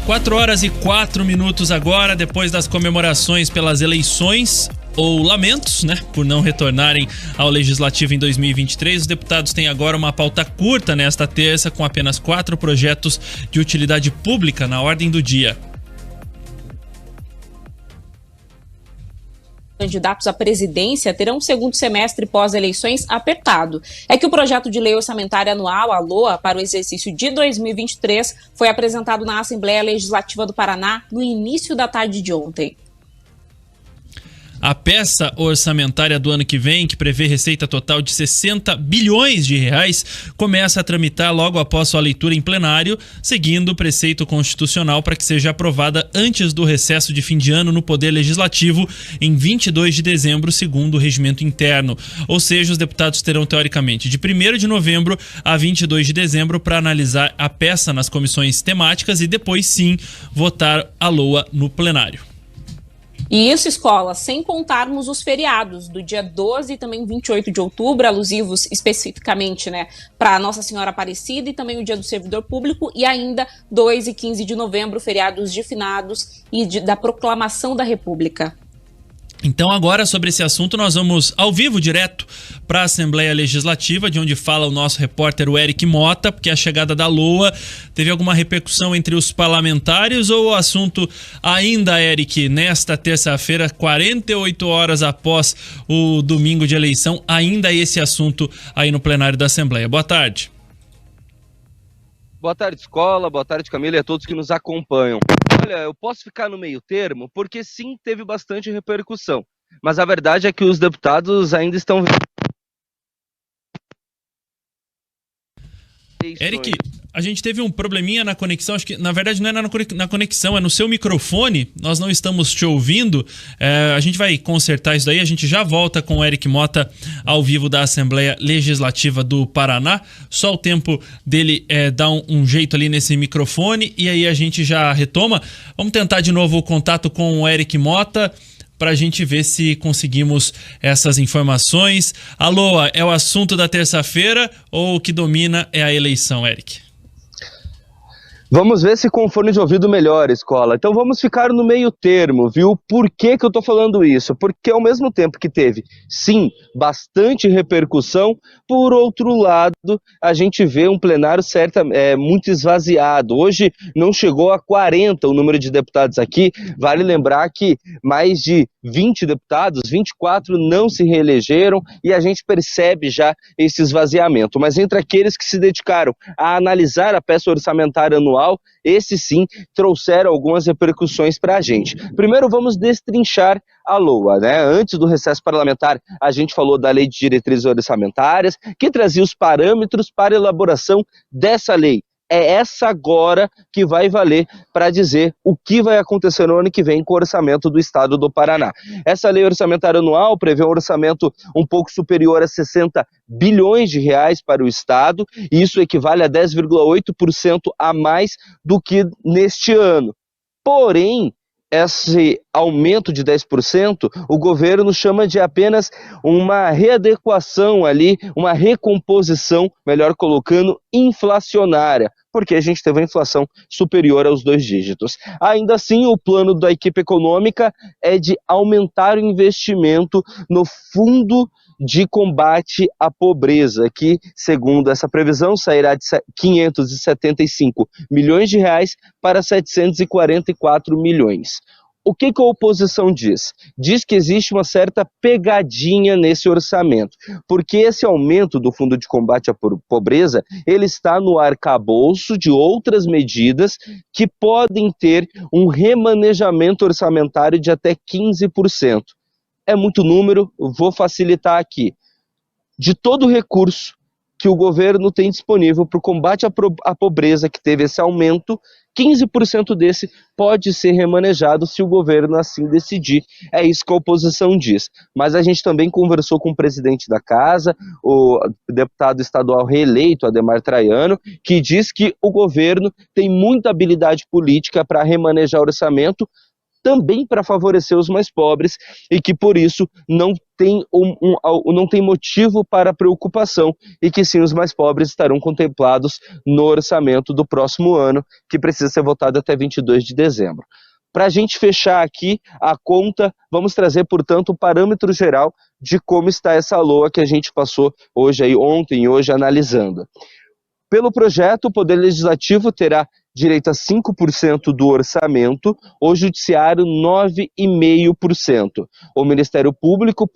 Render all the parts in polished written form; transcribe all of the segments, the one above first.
4h04 agora, depois das comemorações pelas eleições, ou lamentos, por não retornarem ao Legislativo em 2023, os deputados têm agora uma pauta curta nesta terça, com apenas 4 projetos de utilidade pública na ordem do dia. Candidatos à presidência terão um segundo semestre pós-eleições apertado. É que o projeto de lei orçamentária anual, a LOA, para o exercício de 2023 foi apresentado na Assembleia Legislativa do Paraná no início da tarde de ontem. A peça orçamentária do ano que vem, que prevê receita total de 60 bilhões de reais, começa a tramitar logo após sua leitura em plenário, seguindo o preceito constitucional para que seja aprovada antes do recesso de fim de ano no Poder Legislativo, em 22 de dezembro, segundo o regimento interno. Ou seja, os deputados terão, teoricamente, de 1º de novembro a 22 de dezembro para analisar a peça nas comissões temáticas e depois, sim, votar a LOA no plenário. E isso, Escola, sem contarmos os feriados do dia 12 e também 28 de outubro, alusivos especificamente para Nossa Senhora Aparecida e também o Dia do Servidor Público, e ainda 2 e 15 de novembro, feriados de finados e da Proclamação da República. Então agora, sobre esse assunto, nós vamos ao vivo, direto para a Assembleia Legislativa, de onde fala o nosso repórter, o Eric Mota, porque a chegada da LOA teve alguma repercussão entre os parlamentares, ou o assunto ainda, Eric, nesta terça-feira, 48 horas após o domingo de eleição, ainda esse assunto aí no plenário da Assembleia. Boa tarde. Boa tarde, Escola, boa tarde, Camila, e a todos que nos acompanham. Olha, eu posso ficar no meio termo, porque sim, teve bastante repercussão. Mas a verdade é que os deputados ainda estão... Eric, a gente teve um probleminha na conexão, acho que na verdade não é na conexão, é no seu microfone, nós não estamos te ouvindo, a gente vai consertar isso daí, a gente já volta com o Eric Mota ao vivo da Assembleia Legislativa do Paraná, só o tempo dele dar um jeito ali nesse microfone e aí a gente já retoma. Vamos tentar de novo o contato com o Eric Mota, para a gente ver se conseguimos essas informações. Alô, é o assunto da terça-feira ou o que domina é a eleição, Eric? Vamos ver se com fone de ouvido melhor, Escola. Então vamos ficar no meio termo, viu? Por que eu tô falando isso? Porque ao mesmo tempo que teve, sim, bastante repercussão, por outro lado, a gente vê um plenário muito esvaziado. Hoje não chegou a 40 o número de deputados aqui. Vale lembrar que mais de 20 deputados, 24 não se reelegeram e a gente percebe já esse esvaziamento. Mas entre aqueles que se dedicaram a analisar a peça orçamentária anual, esses sim trouxeram algumas repercussões para a gente. Primeiro vamos destrinchar a LOA, Antes do recesso parlamentar, a gente falou da Lei de Diretrizes Orçamentárias, que trazia os parâmetros para a elaboração dessa lei. É essa agora que vai valer para dizer o que vai acontecer no ano que vem com o orçamento do Estado do Paraná. Essa lei orçamentária anual prevê um orçamento um pouco superior a 60 bilhões de reais para o Estado, e isso equivale a 10,8% a mais do que neste ano. Porém, esse aumento de 10%, o governo chama de apenas uma readequação ali, uma recomposição, melhor colocando, inflacionária, porque a gente teve uma inflação superior aos 2 dígitos. Ainda assim, o plano da equipe econômica é de aumentar o investimento no Fundo de Combate à Pobreza, que, segundo essa previsão, sairá de 575 milhões de reais para 744 milhões. O que a oposição diz? Diz que existe uma certa pegadinha nesse orçamento, porque esse aumento do Fundo de Combate à Pobreza, ele está no arcabouço de outras medidas que podem ter um remanejamento orçamentário de até 15%. É muito número, vou facilitar aqui. De todo o recurso que o governo tem disponível para o combate à pobreza, que teve esse aumento, 15% desse pode ser remanejado se o governo assim decidir. É isso que a oposição diz. Mas a gente também conversou com o presidente da casa, o deputado estadual reeleito, Adhemar Traiano, que diz que o governo tem muita habilidade política para remanejar o orçamento, também para favorecer os mais pobres e que por isso não tem motivo para preocupação e que sim os mais pobres estarão contemplados no orçamento do próximo ano, que precisa ser votado até 22 de dezembro. Para a gente fechar aqui a conta, vamos trazer, portanto, o parâmetro geral de como está essa LOA que a gente passou ontem e hoje analisando. Pelo projeto, o Poder Legislativo terá direito a 5% do orçamento, o Judiciário 9,5%. O Ministério Público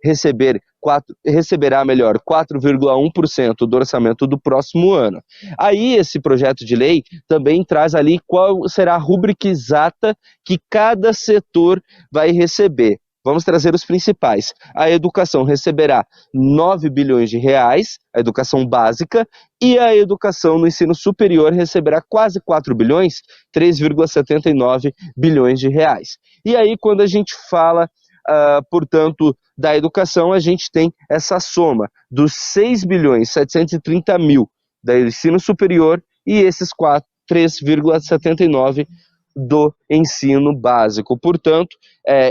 receberá 4,1% do orçamento do próximo ano. Aí esse projeto de lei também traz ali qual será a rúbrica exata que cada setor vai receber. Vamos trazer os principais. A educação receberá 9 bilhões de reais, a educação básica, e a educação no ensino superior receberá quase 4 bilhões, 3,79 bilhões de reais. E aí, quando a gente fala, portanto, da educação, a gente tem essa soma dos 6 bilhões 730 mil do ensino superior e esses 3,79 do ensino básico. Portanto,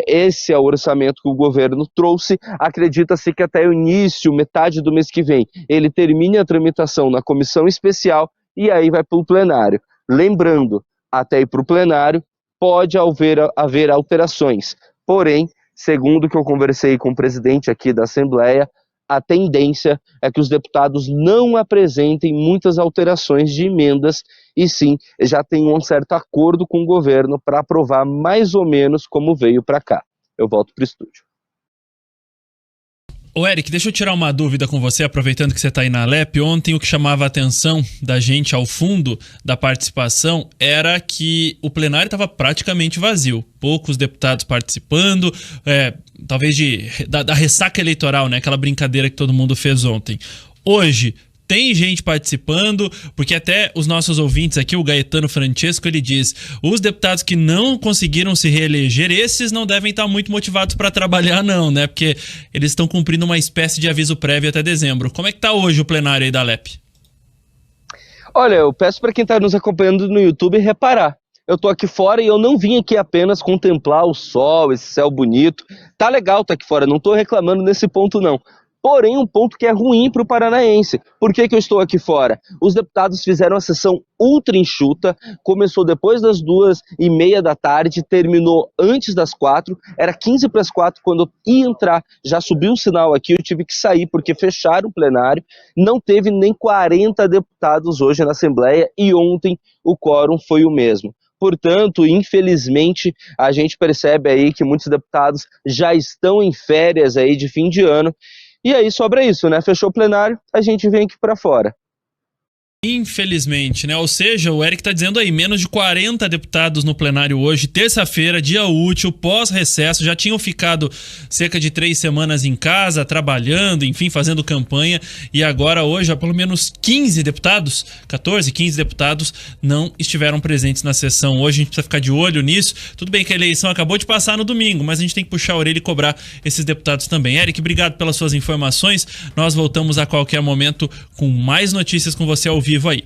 esse é o orçamento que o governo trouxe. Acredita-se que até o início, metade do mês que vem, ele termine a tramitação na comissão especial e aí vai para o plenário. Lembrando, até ir para o plenário, pode haver alterações. Porém, segundo o que eu conversei com o presidente aqui da Assembleia, a tendência é que os deputados não apresentem muitas alterações de emendas e sim, já tem um certo acordo com o governo para aprovar mais ou menos como veio para cá. Eu volto para o estúdio. Ô Eric, deixa eu tirar uma dúvida com você, aproveitando que você está aí na Alep. Ontem o que chamava a atenção da gente ao fundo da participação era que o plenário estava praticamente vazio. Poucos deputados participando, talvez da ressaca eleitoral, né? Aquela brincadeira que todo mundo fez ontem. Hoje tem gente participando, porque até os nossos ouvintes aqui, o Gaetano Francesco, ele diz: os deputados que não conseguiram se reeleger, esses não devem estar muito motivados para trabalhar não, né? Porque eles estão cumprindo uma espécie de aviso prévio até dezembro. Como é que tá hoje o plenário aí da Alep? Olha, eu peço para quem está nos acompanhando no YouTube reparar. Eu tô aqui fora e eu não vim aqui apenas contemplar o sol, esse céu bonito. Tá legal tá aqui fora, não tô reclamando nesse ponto não. Porém, um ponto que é ruim para o paranaense. Por que eu estou aqui fora? Os deputados fizeram a sessão ultra enxuta, começou depois das 2h30 da tarde, terminou antes das 4, era 15 para as 4 quando eu ia entrar, já subiu o sinal aqui, eu tive que sair porque fecharam o plenário, não teve nem 40 deputados hoje na Assembleia e ontem o quórum foi o mesmo. Portanto, infelizmente, a gente percebe aí que muitos deputados já estão em férias aí de fim de ano. E aí sobra isso, né? Fechou o plenário, a gente vem aqui para fora. Infelizmente, né? Ou seja, o Eric tá dizendo aí, menos de 40 deputados no plenário hoje, terça-feira, dia útil, pós-recesso, já tinham ficado cerca de 3 semanas em casa, trabalhando, enfim, fazendo campanha, e agora hoje, há pelo menos 15 deputados, 14, 15 deputados não estiveram presentes na sessão. Hoje a gente precisa ficar de olho nisso. Tudo bem que a eleição acabou de passar no domingo, mas a gente tem que puxar a orelha e cobrar esses deputados também. Eric, obrigado pelas suas informações. Nós voltamos a qualquer momento com mais notícias com você ao vivo aí.